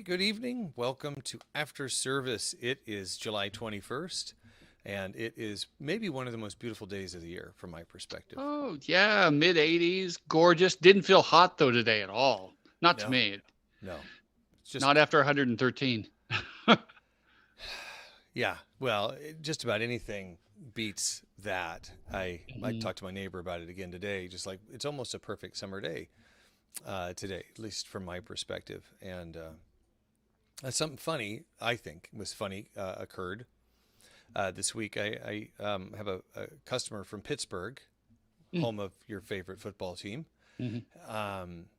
good evening. Welcome to After Service. It is July 21st, and it is maybe one of the most beautiful days of the year from my perspective. Oh, yeah, mid 80s, gorgeous. Didn't feel hot though today at all. Not to No, me. no. It's just, Not after 113. yeah, well, just about anything beats that. I Mhm. talked to my neighbor about it again today, just like it's almost a perfect summer day today, at least from my perspective. And something funny, I think, was funny occurred this week. I have a customer from Pittsburgh, home of your favorite football team. Mhm. Um,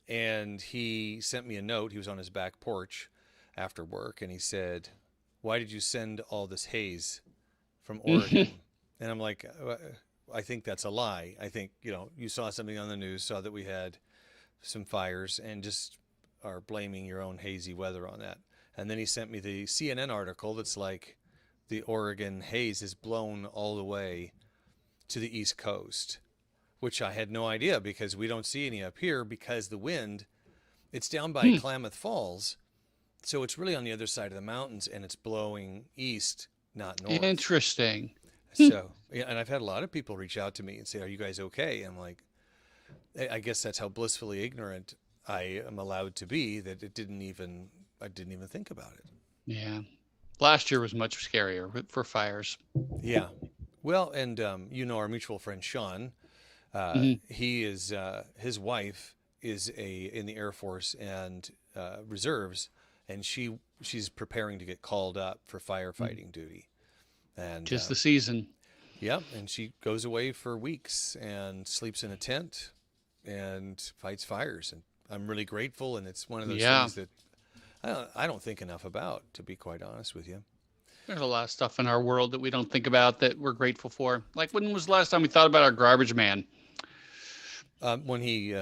and he sent me a note. He was on his back porch after work, and he said, "Why did you send all this haze from Oregon?" And I'm like, "I think that's a lie. I think you saw something on the news, saw that we had some fires, and just are blaming your own hazy weather on that." And then he sent me the CNN article that's like, the Oregon haze is blown all the way to the East Coast, which I had no idea because we don't see any up here because the wind, it's down by Hmm. Klamath Falls. So it's really on the other side of the mountains and it's blowing east, not north. Interesting. Hmm. So, yeah, and I've had a lot of people reach out to me and say, "Are you guys okay?" I'm like, I guess that's how blissfully ignorant I am allowed to be that I didn't even think about it. Yeah. Last year was much scarier for fires. Yeah. Well, and our mutual friend Sean, Mhm. he is his wife is a in the Air Force and reserves, and she's preparing to get called up for Mhm. firefighting duty, and Tis the season. yeah, and she goes away for weeks and sleeps in a tent and fights fires, and I'm really grateful, and it's one of those Yeah. things that I don't think enough about, to be quite honest with you. There's a lot of stuff in our world that we don't think about that we're grateful for. Like when was the last time we thought about our garbage man? When he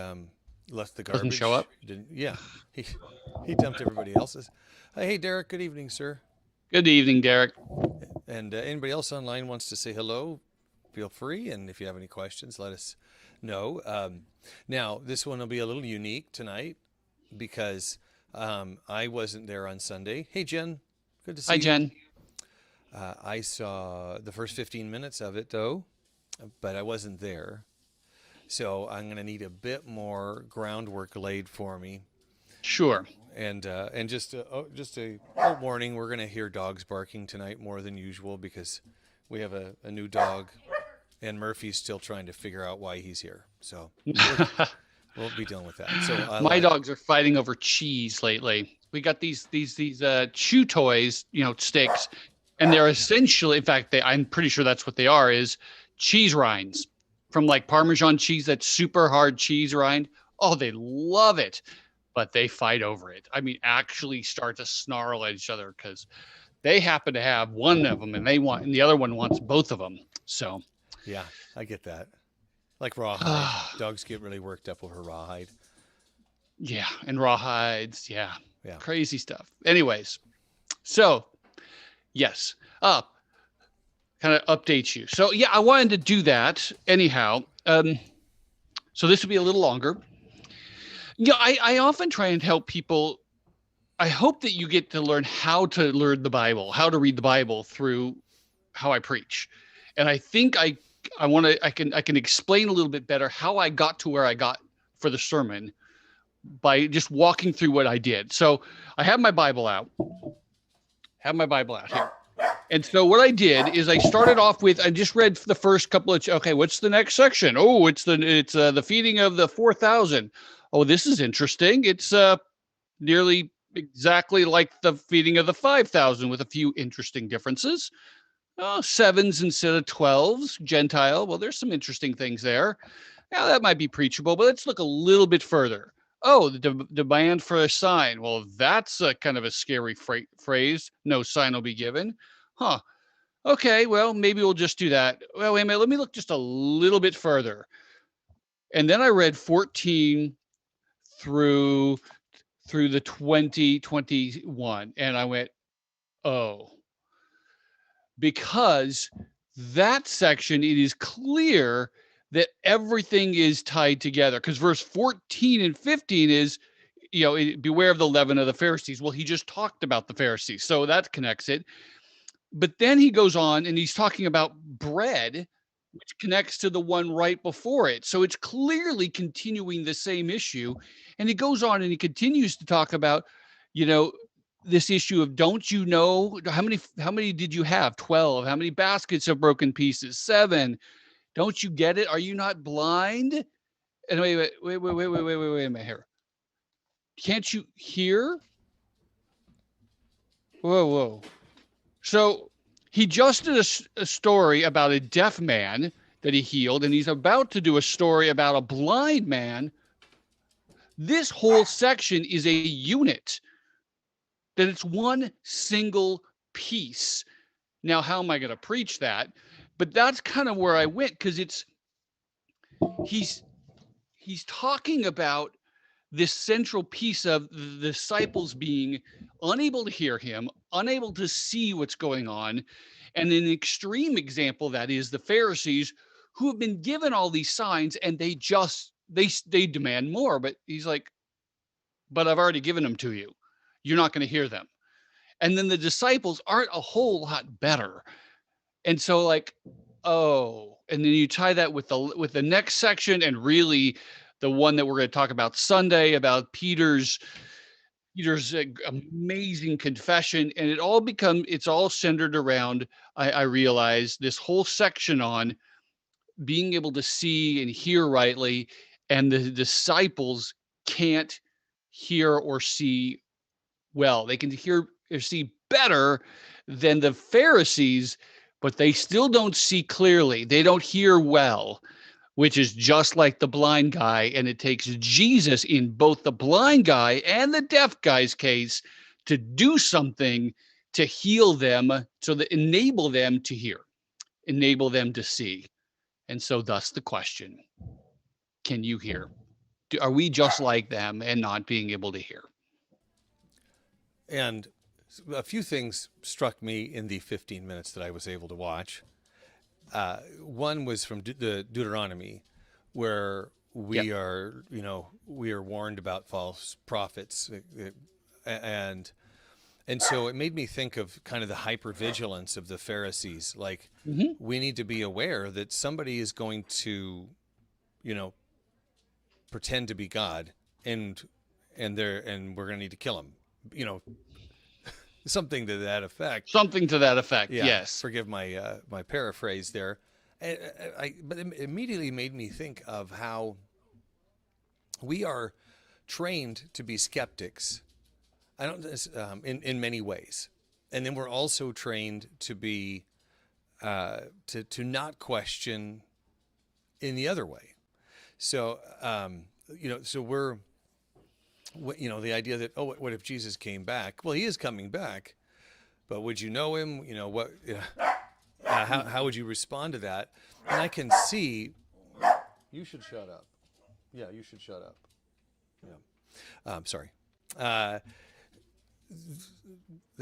left the Doesn't show garbage, up. didn't yeah, he he dumped everybody else's. Hey, Derek. Good evening, sir. Good evening, Derek. And anybody else online wants to say hello, feel free. And if you have any questions, let us know. Now, this one will be a little unique tonight because I wasn't there on Sunday. Hey, Jen. Good to Hi, see you. Jen. I saw the first 15 minutes of it, though, but I wasn't there. So I'm going to need a bit more groundwork laid for me. Sure. And just a warning: we're going to hear dogs barking tonight more than usual because we have a new dog, and Murphy's still trying to figure out why he's here. So we'll be dealing with that. So My dogs are fighting over cheese lately. We got these chew toys, sticks, and they're essentially, in fact, I'm pretty sure that's what they are, is cheese rinds from like Parmesan cheese, that super hard cheese rind. Oh, they love it, but they fight over it. I mean, actually start to snarl at each other because they happen to have one of them and the other one wants both of them. So, yeah, I get that. Like rawhide, dogs get really worked up over rawhide. yeah, and rawhides, yeah, Yeah. crazy stuff. Anyways, so yes, kind of update you. So yeah, I wanted to do that anyhow. So this would be a little longer. Yeah, I often try and help people. I hope that you get to learn how to learn the Bible, how to read the Bible through how I preach. And I think I want to I can explain a little bit better how I got to where I got for the sermon by just walking through what I did. So I have my Bible out. Have my Bible out here. And so what I did is I started off with I just read the first couple of okay, what's the next section? Oh, it's the feeding of the 4,000. Oh, this is interesting. It's nearly exactly like the feeding of the 5,000 with a few interesting differences. Oh, sevens instead of 12s, Gentile. Well, there's some interesting things there. Yeah, that might be preachable, but let's look a little bit further. Oh, the demand for a sign. Well, that's a kind of a scary phrase. No sign will be given. Huh. Okay, well, maybe we'll just do that. Well, wait a minute. Let me look just a little bit further. And then I read 14 through the 2021, and I went, oh, because that section, it is clear that everything is tied together because verse 14 and 15 is beware of the leaven of the Pharisees. Well, he just talked about the Pharisees, so that connects it. But then he goes on and he's talking about bread, which connects to the one right before it. So it's clearly continuing the same issue. And he goes on and he continues to talk about, this issue of, don't you know how many did you have? 12. How many baskets of broken pieces? 7. Don't you get it? Are you not blind? And wait a minute here. Can't you hear? Whoa. So he just did a story about a deaf man that he healed, and he's about to do a story about a blind man. This whole section is a unit, that it's one single piece. Now, how am I going to preach that? But that's kind of where I went, because he's talking about this central piece of the disciples being unable to hear him, unable to see what's going on. And an extreme example of that is the Pharisees, who have been given all these signs, and they demand more. But he's like, but I've already given them to you. You're not going to hear them. And then the disciples aren't a whole lot better. And so like, oh, and then you tie that with the next section, and really the one that we're going to talk about Sunday, about Peter's amazing confession. And it's all centered around, I realize, this whole section on being able to see and hear rightly. And the disciples can't hear or see well. They can hear or see better than the Pharisees, but they still don't see clearly. They don't hear well, which is just like the blind guy. And it takes Jesus in both the blind guy and the deaf guy's case to do something to heal them, so that enable them to hear, enable them to see. And so thus the question, can you hear? Are we just like them and not being able to hear? And a few things struck me in the 15 minutes that I was able to watch. One was from the Deuteronomy, where we are warned about false prophets, and so it made me think of kind of the hypervigilance of the Pharisees. Like, we need to be aware that somebody is going to, pretend to be God, and we're going to need to kill him. Something to that effect. Something to that effect. Yeah, yes. Forgive my my paraphrase there. But it immediately made me think of how we are trained to be skeptics. In many ways, and then we're also trained to be to not question in the other way. So so we're. The idea that, what if Jesus came back? Well, he is coming back, but would you know him? How would you respond to that? And I can see. You should shut up. Yeah, you should shut up. Yeah, sorry. That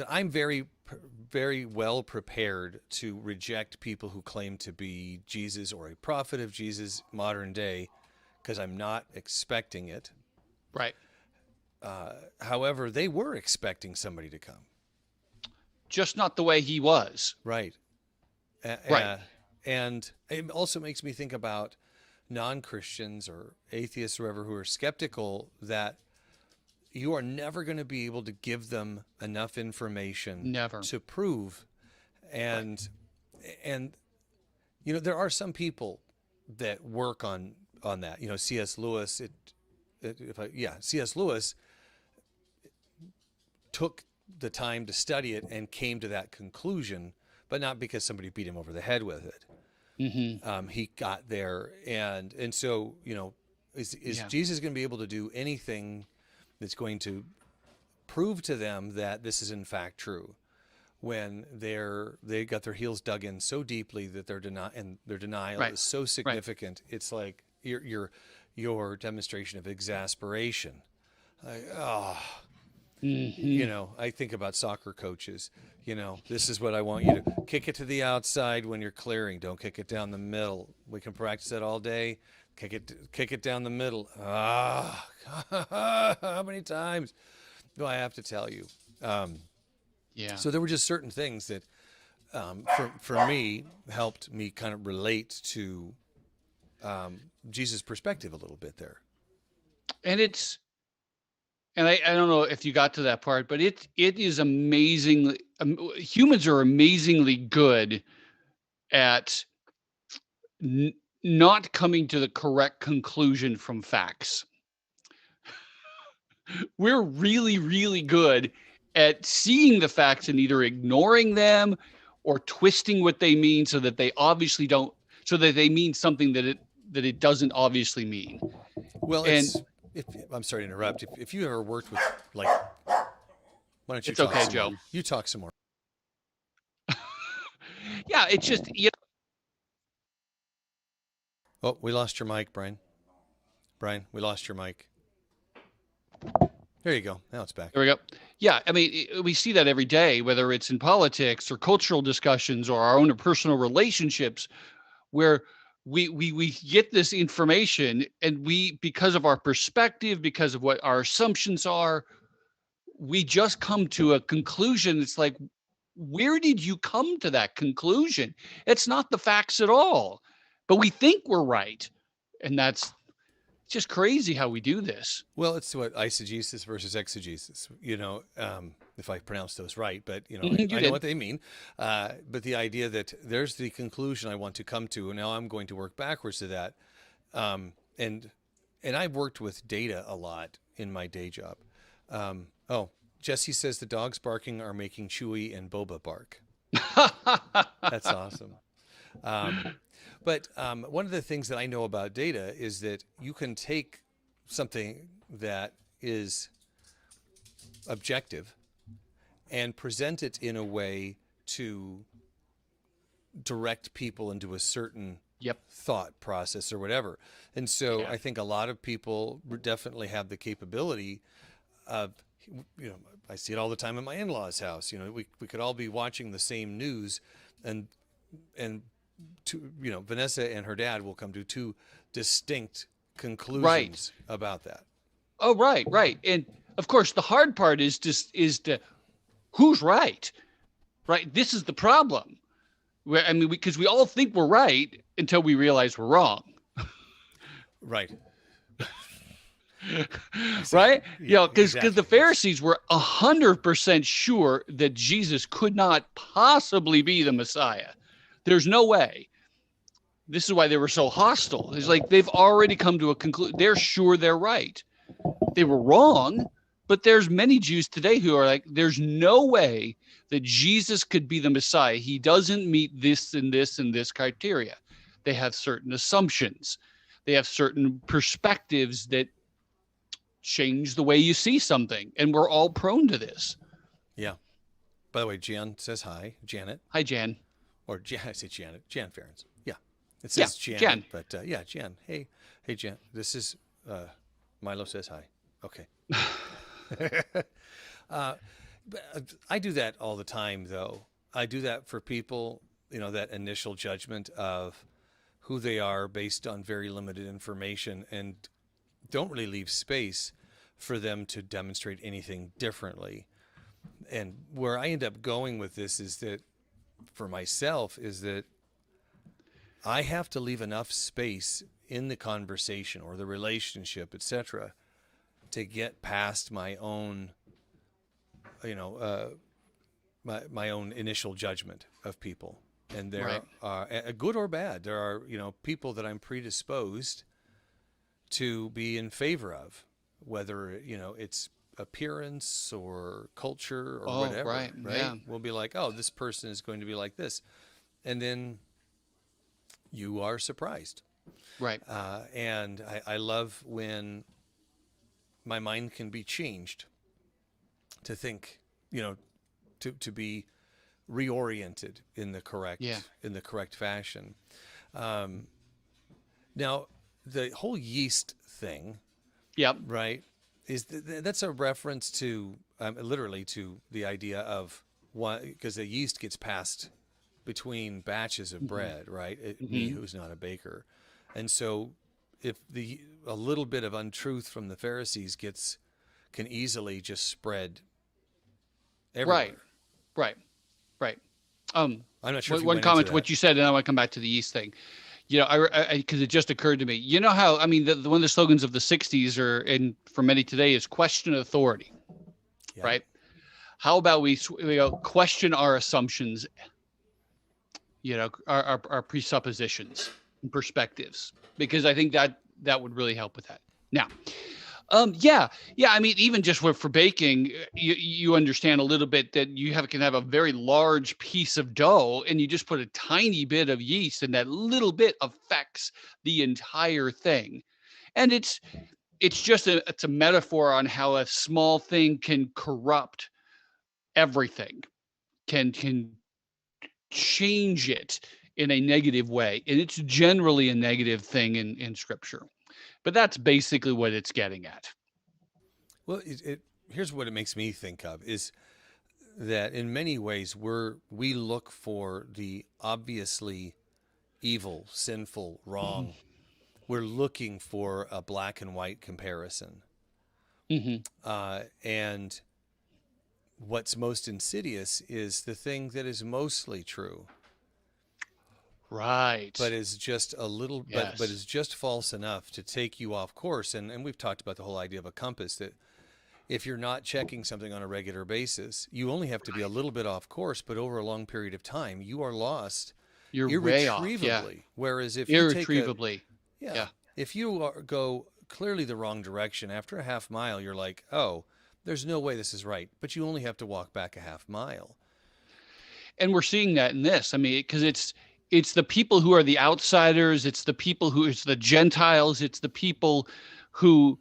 I'm very, very well prepared to reject people who claim to be Jesus or a prophet of Jesus modern day, because I'm not expecting it. Right. However, they were expecting somebody to come. Just not the way he was. Right. Right. And it also makes me think about non-Christians or atheists or whoever, who are skeptical that you are never going to be able to give them enough information to prove. And there are some people that work on that. C.S. Lewis, C.S. Lewis took the time to study it and came to that conclusion, but not because somebody beat him over the head with it. He got there, and so is Jesus going to be able to do anything that's going to prove to them that this is in fact true, when they got their heels dug in so deeply that their denial is so significant? Right. It's like your demonstration of exasperation. I think about soccer coaches. This is what I want you to kick it to the outside when you're clearing. Don't kick it down the middle. We can practice that all day. kick it down the middle. How many times do I have to tell you? Yeah. So there were just certain things that, for me, helped me kind of relate to Jesus' perspective a little bit there. And I don't know if you got to that part, but it is amazingly, humans are amazingly good at not coming to the correct conclusion from facts. We're really, really good at seeing the facts and either ignoring them or twisting what they mean so that they obviously don't, so that they mean something that it doesn't obviously mean. Well, And I'm sorry to interrupt. If you ever worked with, like, why don't you it's talk okay, some Joe. more? You talk some more. Yeah, it's just, Oh, we lost your mic, Brian. Brian, we lost your mic. There you go. Now it's back. there we go. Yeah, I mean, we see that every day, whether it's in politics or cultural discussions or our own personal relationships, where we get this information and because of our perspective, because of what our assumptions are, we just come to a conclusion. It's like, where did you come to that conclusion? It's not the facts at all, but we think we're right, and that's just crazy how we do this. Well, it's what eisegesis versus exegesis, if I pronounce those right, but You I know did. what they mean. But the idea that there's the conclusion I want to come to, and now I'm going to work backwards to that. And I've worked with data a lot in my day job. Jesse says the dogs barking are making Chewy and Boba bark. That's awesome. But one of the things that I know about data is that you can take something that is objective and present it in a way to direct people into a certain thought process or whatever. And so I think a lot of people definitely have the capability of, I see it all the time in my in-laws' house. We could all be watching the same news, and Vanessa and her dad will come to two distinct conclusions about that. Oh, right. And of course, the hard part is to who's right? Right. This is the problem. Because we all think we're right until we realize we're wrong. Right. Right? Yeah, because exactly. the Pharisees were 100% sure that Jesus could not possibly be the Messiah. There's no way. This is why they were so hostile. It's like they've already come to a conclusion. They're sure they're right. They were wrong, but there's many Jews today who are like, there's no way that Jesus could be the Messiah. He doesn't meet this and this and this criteria. They have certain assumptions. They have certain perspectives that change the way you see something. And we're all prone to this. Yeah. By the way, Jan says hi. Janet. Hi, Jan. Or I say Janet. Jan Ferens. Yeah. It says Jan. But Jan. Hey, Jan. This is Milo says hi. Okay. I do that all the time, though. I do that for people, that initial judgment of who they are based on very limited information, and don't really leave space for them to demonstrate anything differently. And where I end up going with this is that, for myself, is that I have to leave enough space in the conversation or the relationship, etc., to get past my own, my own initial judgment of people. And there are, good or bad, there are, people that I'm predisposed to be in favor of, whether, it's appearance or culture or whatever. Right? Yeah. We'll be like, oh, this person is going to be like this. And then you are surprised. Right. And I love when my mind can be changed to think, to be reoriented in the correct fashion. Now, the whole yeast thing, right, is that's a reference to literally to the idea of one, because the yeast gets passed between batches of bread, right? Me, who's not a baker, and so if a little bit of untruth from the Pharisees can easily just spread Right, everywhere. right, right. Um, I'm not sure if one you one went into comment to that. what you said, and I want to come back to the yeast thing. You know, I because it just occurred to me. You know how I mean, one of the slogans of the '60s, or and for many today, is question authority, Yeah. right? How about we question our assumptions, our presuppositions and perspectives, because I think that would really help with that. Now, yeah, yeah. I mean, even just for baking, you understand a little bit that can have a very large piece of dough, and you just put a tiny bit of yeast, and that little bit affects the entire thing. And it's just it's a metaphor on how a small thing can corrupt everything, can change it in a negative way, and it's generally a negative thing in Scripture. But that's basically what it's getting at. Well, here's what it makes me think of is that in many ways we look for the obviously evil, sinful, wrong. We're looking for a black and white comparison. Hmm. And what's most insidious is the thing that is mostly true, but Right. is just a little, but Yes. is just false enough to take you off course. And we've talked about the whole idea of a compass that if you're not checking something on a regular basis, you only have to be a little bit off course, but over a long period of time, you are lost You're way off. Yeah. irretrievably. Whereas if you take a, Irretrievably. yeah, Yeah. if you go clearly the wrong direction after a half mile, you're like, oh, there's no way this is right. But you only have to walk back a half mile. And we're seeing that in this. I mean, because it's the people who are the outsiders, it's the Gentiles, it's the people who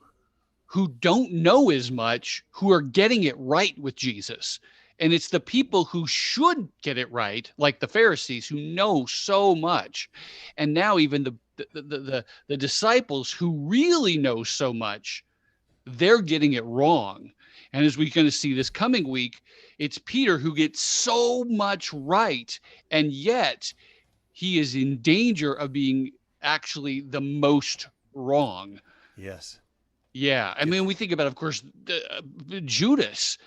don't know as much who are getting it right with Jesus. And it's the people who should get it right, like the Pharisees, who know so much. And now even the disciples who really know so much, they're getting it wrong. And as we're going to see this coming week, it's Peter who gets so much right, and yet he is in danger of being actually the most wrong. Yes. Yeah. I mean, we think about, of course, Judas,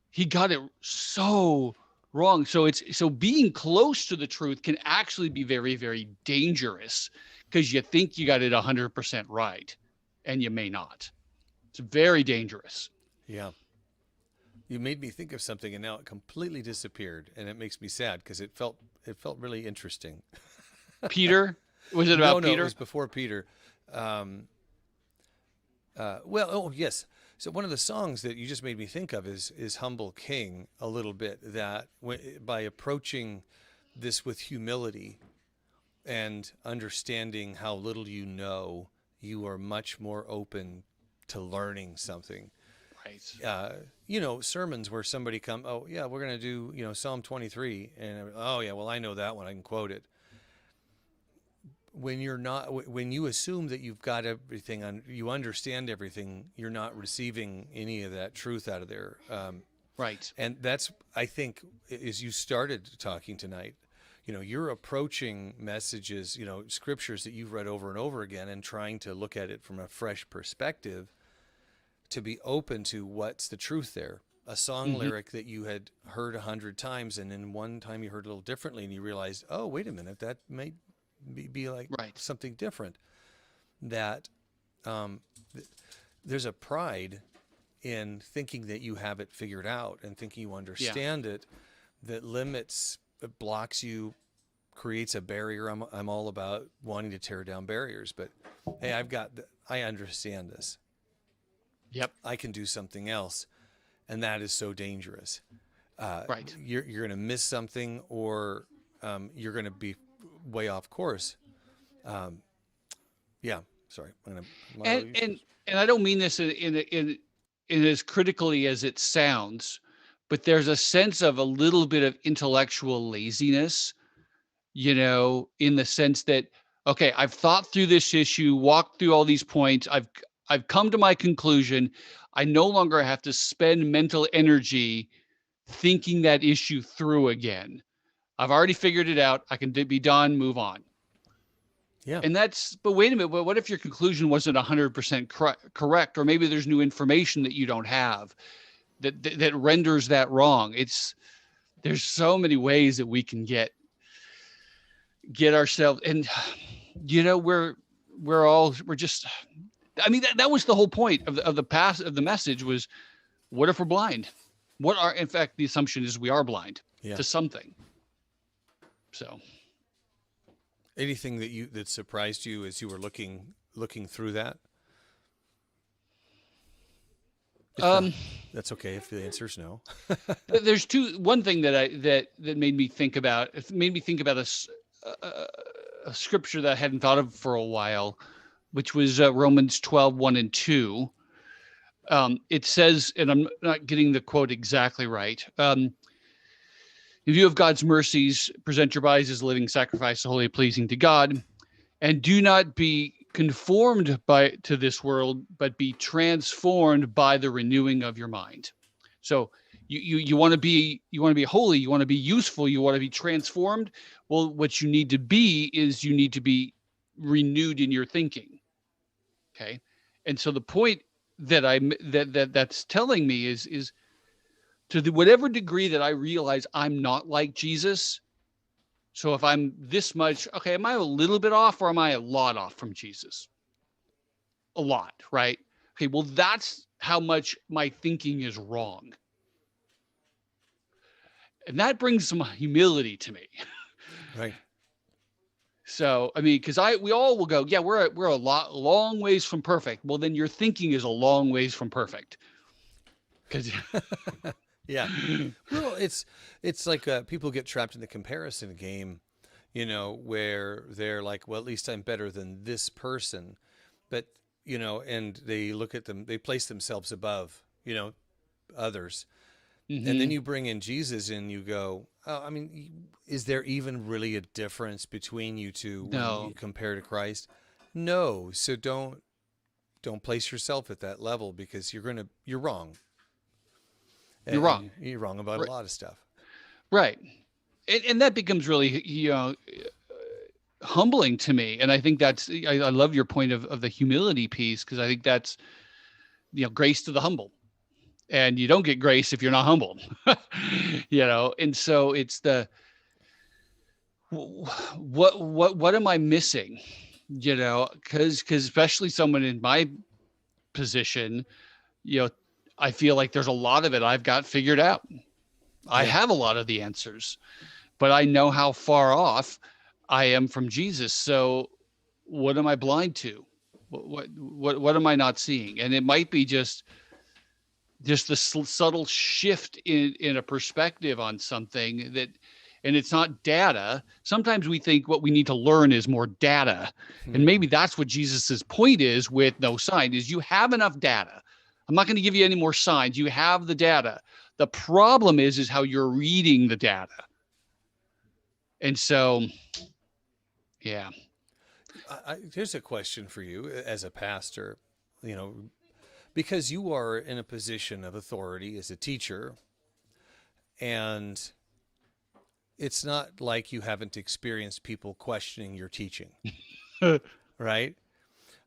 he got it so wrong. So being close to the truth can actually be very, very dangerous, because you think you got it 100% right, and you may not. It's very dangerous. Yeah. You made me think of something, and now it completely disappeared, and it makes me sad because it felt really interesting. Peter, was it No, about no, it Peter? was before Peter. Um, well, oh yes. So one of the songs that you just made me think of is "Humble King" a little bit. That by approaching this with humility and understanding how little you know, you are much more open to learning something. Right. Sermons where somebody oh yeah, we're gonna do Psalm 23, and oh yeah, well I know that one, I can quote it. When you're not, when you assume that you've got everything you understand everything, you're not receiving any of that truth out of there. Right. And that's, I think, as you started talking tonight, you're approaching messages, scriptures that you've read over and over again, and trying to look at it from a fresh perspective, to be open to what's the truth there. A song lyric that you had heard 100 times, and then one time you heard a little differently, and you realized, oh, wait a minute, that may be like Right. something different. That there's a pride in thinking that you have it figured out and thinking you understand it, that limits, blocks you, creates a barrier. I'm all about wanting to tear down barriers, but hey, I understand this. Yep. I can do something else, and that is so dangerous. Right. You're going to miss something, or you're going to be way off course. Yeah, sorry. And I don't mean this in as critically as it sounds, but there's a sense of a little bit of intellectual laziness, in the sense that, okay, I've thought through this issue, walked through all these points, I've come to my conclusion. I no longer have to spend mental energy thinking that issue through again. I've already figured it out. I can be done, move on. Yeah. And but wait a minute, what if your conclusion wasn't 100% correct, or maybe there's new information that you don't have that renders that wrong? There's so many ways that we can get ourselves, and we're just, I mean, that was the whole point of the message was, what if we're blind? In fact, the assumption is we are blind to something. So anything that surprised you as you were looking through that? That's okay if the answer is no. There's one thing that made me think about a scripture that I hadn't thought of for a while, which was Romans 12:1 and 2. It says, and I'm not getting the quote exactly right. In view of God's mercies, present your bodies as a living sacrifice, holy, pleasing to God, and do not be conformed to this world, but be transformed by the renewing of your mind. So you want to be holy, you want to be useful, you want to be transformed. Well, what you need to be is you need to be renewed in your thinking. Okay, and so the point that's telling me is to whatever degree that I realize I'm not like Jesus. So if I'm this much, okay, am I a little bit off, or am I a lot off from Jesus? A lot, right? Okay, well, that's how much my thinking is wrong. And that brings some humility to me. Right. So, I mean, because we all will go, yeah, we're a long ways from perfect. Well, then your thinking is a long ways from perfect. Because yeah, well, it's like people get trapped in the comparison game, where they're like, well, at least I'm better than this person, but and they look at them, they place themselves above, others. Mm-hmm. And then you bring in Jesus and you go, oh, I mean, is there even really a difference between you two when you compare to Christ? No. So don't place yourself at that level, because you're wrong. You're wrong. You're wrong about a lot of stuff. Right. And that becomes really, humbling to me. And I think I love your point of the humility piece, because I think that's, grace to the humble. And you don't get grace if you're not humble, and so it's what am I missing? Because especially someone in my position, I feel like there's a lot of it I've got figured out. Yeah. I have a lot of the answers, but I know how far off I am from Jesus. So what am I blind to? What am I not seeing? And it might be just the subtle shift in a perspective on something and it's not data. Sometimes we think what we need to learn is more data. Mm-hmm. And maybe that's what Jesus's point is with no sign, is you have enough data. I'm not going to give you any more signs. You have the data. The problem is how you're reading the data. And so, yeah. Here's a question for you as a pastor, because you are in a position of authority as a teacher, and it's not like you haven't experienced people questioning your teaching, right?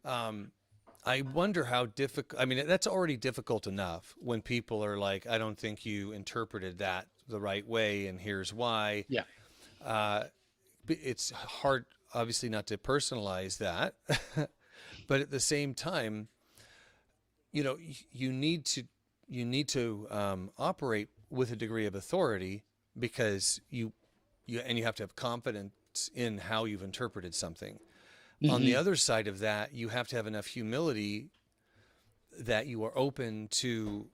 I wonder how difficult, I mean, that's already difficult enough when people are like, I don't think you interpreted that the right way, and here's why. Yeah. It's hard, obviously, not to personalize that, but at the same time, you need to operate with a degree of authority, because you have to have confidence in how you've interpreted something. Mm-hmm. On the other side of that, you have to have enough humility that you are open to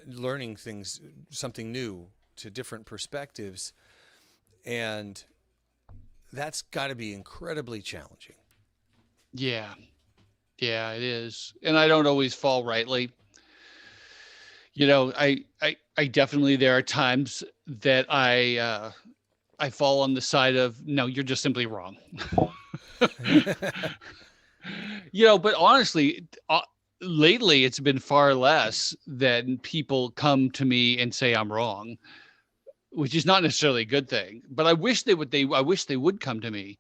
learning something new, to different perspectives, and that's got to be incredibly challenging. Yeah. Yeah, it is. And I don't always fall rightly. I definitely, there are times that I fall on the side of, no, you're just simply wrong. But honestly, lately it's been far less than people come to me and say I'm wrong, which is not necessarily a good thing, but I wish they would come to me.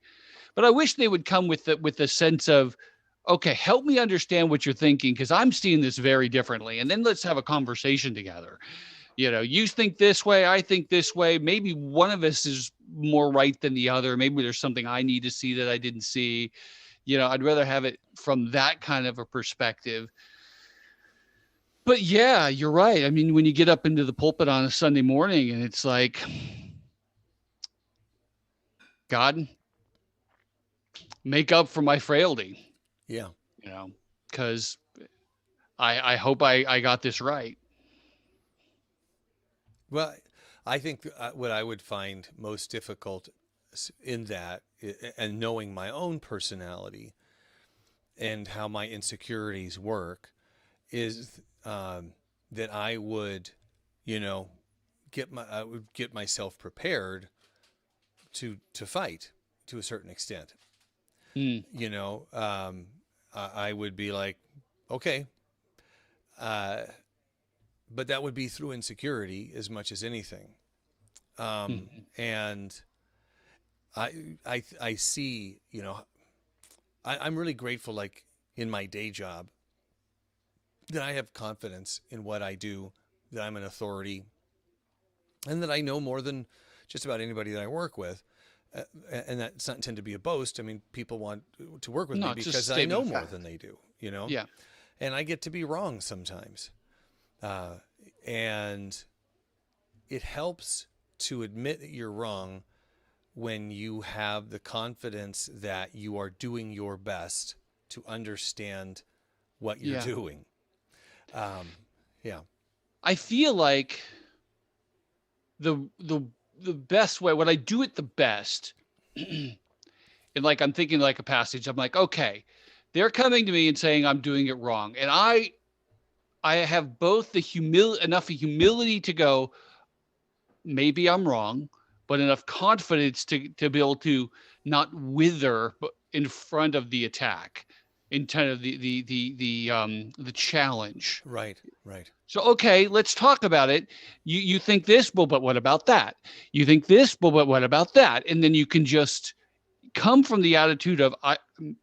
But I wish they would come with the sense of, okay, help me understand what you're thinking, because I'm seeing this very differently. And then let's have a conversation together. You think this way, I think this way. Maybe one of us is more right than the other. Maybe there's something I need to see that I didn't see. I'd rather have it from that kind of a perspective. But yeah, you're right. I mean, when you get up into the pulpit on a Sunday morning and it's like, God, make up for my frailty. Yeah. Because I hope I got this right. Well, I think what I would find most difficult in that, and knowing my own personality and how my insecurities work, is that I would, I would get myself prepared to fight to a certain extent. Mm. I would be like, okay, but that would be through insecurity as much as anything. And I see, I'm really grateful, like in my day job, that I have confidence in what I do, that I'm an authority, and that I know more than just about anybody that I work with. And that's not intended to be a boast. I mean, people want to work with me because I know more than they do, Yeah. And I get to be wrong sometimes. And it helps to admit that you're wrong when you have the confidence that you are doing your best to understand what you're doing. Yeah. I feel like the best way, when I do it the best, and like I'm thinking like a passage, I'm like, okay, they're coming to me and saying I'm doing it wrong. And I have both enough humility to go, maybe I'm wrong, but enough confidence to be able to not wither in front of the attack, in kind of the challenge. Right. So, okay, let's talk about it. You think this, well, but what about that? You think this, well, but what about that? And then you can just come from the attitude of,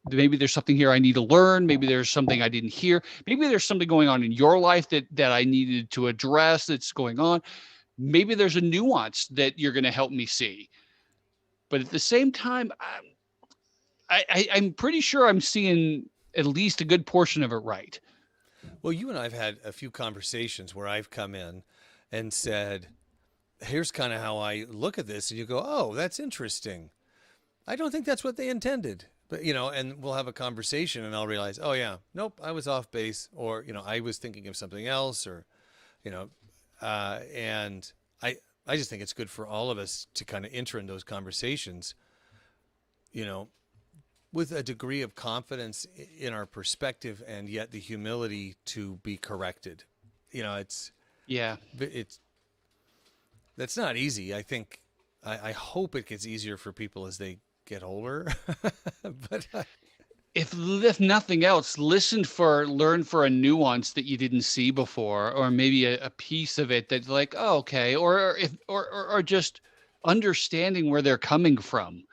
maybe there's something here I need to learn. Maybe there's something I didn't hear. Maybe there's something going on in your life that I needed to address that's going on. Maybe there's a nuance that you're going to help me see. But at the same time, I'm pretty sure I'm seeing at least a good portion of it right. Well, you and I have had a few conversations where I've come in and said, here's kind of how I look at this. And you go, oh, that's interesting. I don't think that's what they intended. But, and we'll have a conversation and I'll realize, oh, yeah, nope, I was off base. Or, I was thinking of something else, or, and I just think it's good for all of us to kind of enter in those conversations, with a degree of confidence in our perspective, and yet the humility to be corrected. That's not easy. I think, I hope it gets easier for people as they get older, but if nothing else, learn for a nuance that you didn't see before, or maybe a piece of it that's like, oh, okay. Or just understanding where they're coming from,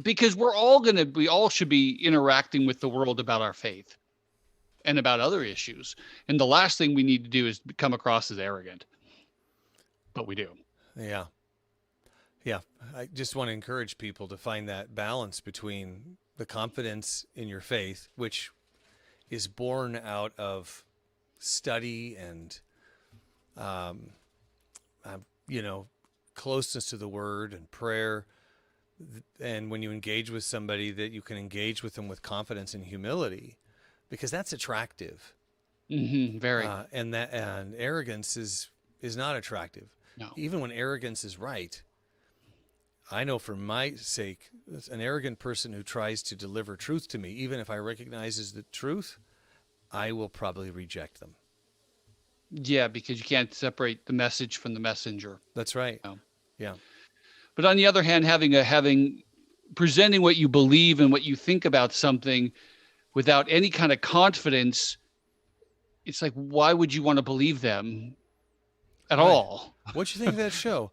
because we all should be interacting with the world about our faith and about other issues. And the last thing we need to do is come across as arrogant, but we do. Yeah. I just want to encourage people to find that balance between the confidence in your faith, which is born out of study and, closeness to the word and prayer. And when you engage with somebody, that you can engage with them with confidence and humility, because that's attractive. Mm-hmm, very. And arrogance is not attractive. No. Even when arrogance is right, I know for my sake, an arrogant person who tries to deliver truth to me, even if I recognize as the truth, I will probably reject them. Yeah, because you can't separate the message from the messenger. That's right. Yeah. But on the other hand, presenting what you believe and what you think about something without any kind of confidence, it's like, why would you want to believe them at all? What'd you think of that show?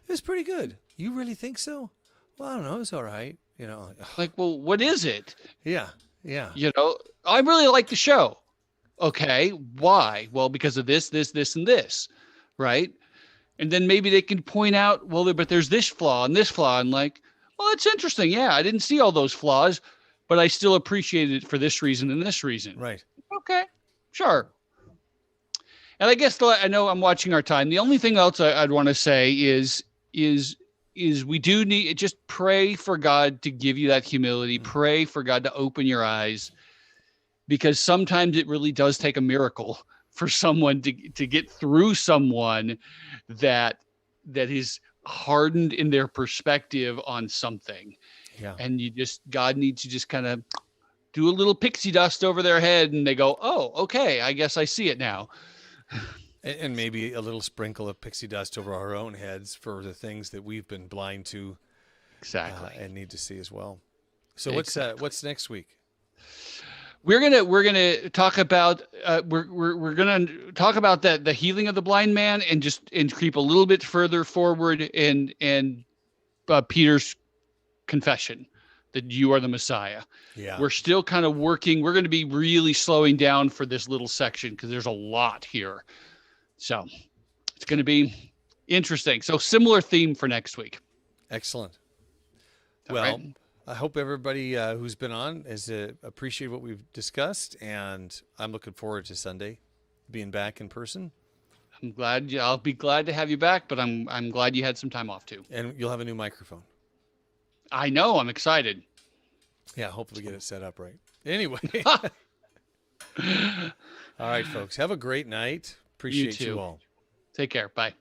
It was pretty good. You really think so? Well, I don't know. It's all right. You know. Like, well, what is it? Yeah. Yeah. You know, I really like the show. Okay, why? Well, because of this, this, and this, right? And then maybe they can point out, well, but there's this flaw and this flaw, and like, well, it's interesting. Yeah, I didn't see all those flaws, but I still appreciated it for this reason and this reason. Right. Okay, sure. And I guess I know I'm watching our time. The only thing else I'd want to say is we do need, just pray for God to give you that humility. Pray for God to open your eyes, because sometimes it really does take a miracle for someone to get through someone that is hardened in their perspective on something. Yeah. And God needs to just kind of do a little pixie dust over their head, and they go, oh, okay, I guess I see it now. And maybe a little sprinkle of pixie dust over our own heads for the things that we've been blind to, Exactly. and need to see as well. So what's next week? We're gonna talk about we're gonna talk about the healing of the blind man, and creep a little bit further forward and Peter's confession that you are the Messiah. Yeah. We're still kind of working. We're going to be really slowing down for this little section because there's a lot here. So it's going to be interesting. So similar theme for next week. Excellent. All Well, right. I hope everybody who's been on has appreciated what we've discussed, and I'm looking forward to Sunday being back in person. I'll be glad to have you back, but I'm glad you had some time off too. And you'll have a new microphone. I know. I'm excited. Yeah, hopefully get it set up right. Anyway. All right, folks. Have a great night. Appreciate too. you all. Take care. Bye.